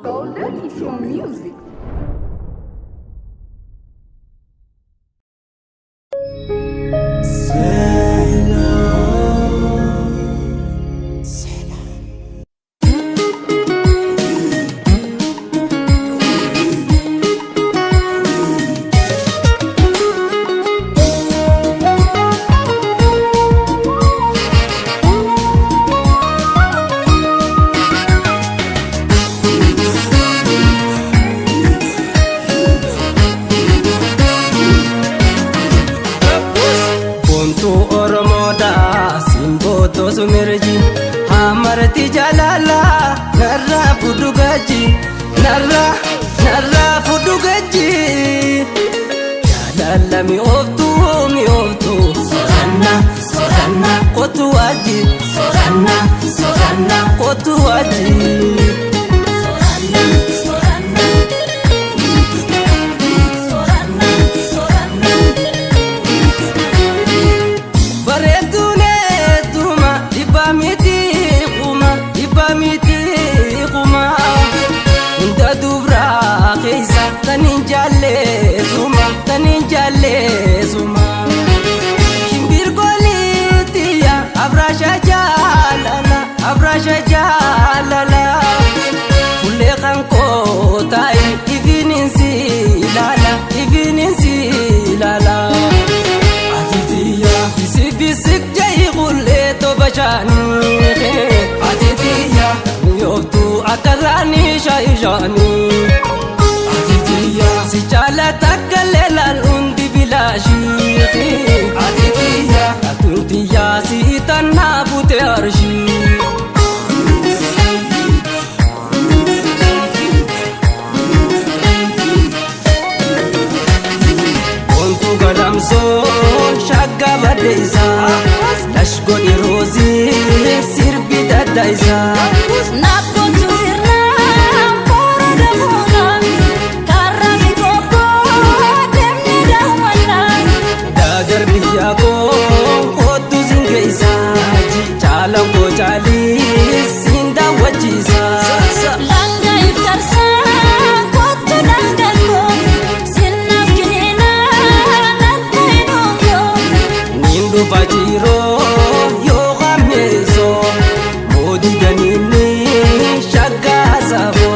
Golden is your music. Sumirji hamarti jalala narra fudugaji narra fudugaji jalala mi oftu soranna kotu waji soranna kotu waji taninjalle suma shimbir golitiya abrasha jalala fulle kanko tai ivininsi lala atitiya bisik jay gulle to bachani atitiya yoftu akarani shaijani si chala takkalela undi bilashi atitiya si tanna bute arshi ontu galamso shagga badisa lashgo irozi sirbi dadaisa Jali sinda wajisa langa iftarsa kotu dangalko sinaf kinena natmainongo nindu fajiro yo khameso modi ganini shagga sabo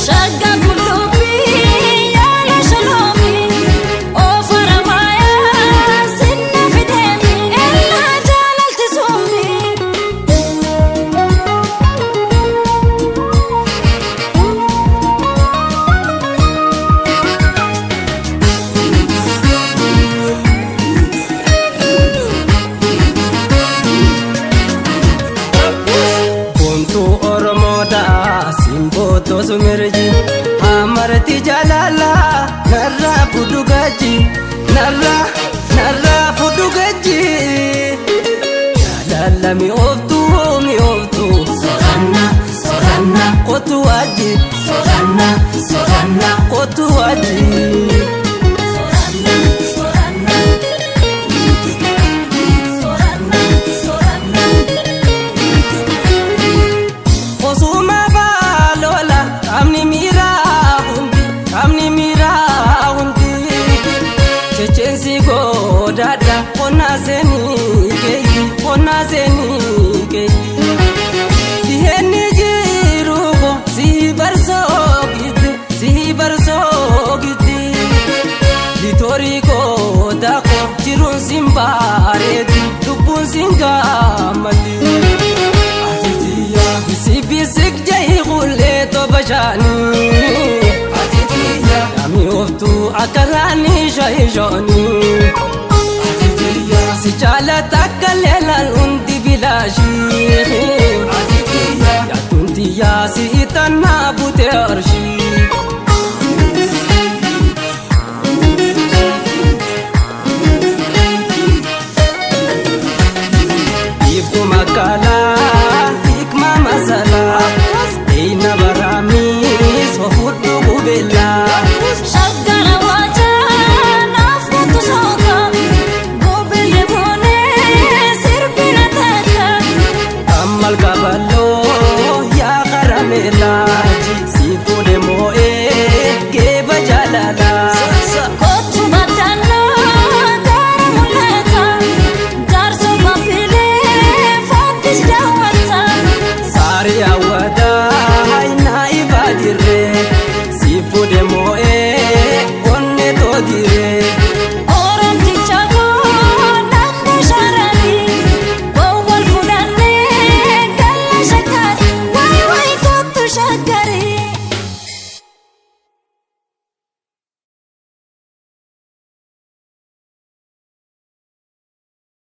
shagga kulubi yala shalomi o faramaya sinaf demi ella jalalti sumi sumirji hamarti jalala narra fudugaji jalala mi oftu soranna kotu waji soranna kotu waji dada ona zeni kei diheni jirugo si barso giti ditori ko dako jirun simbareti dubun singamati atitiya bisik jay gulle to bajani atitiya ami oftu akarani shaijani si chala takkalela undi bilashi yatuntiya si tanna bute arshi iftu makala hikma masala eina barami sofudu gubela shagara waja naftu soka gobele bone sirbina tata amal kabalo ya karamela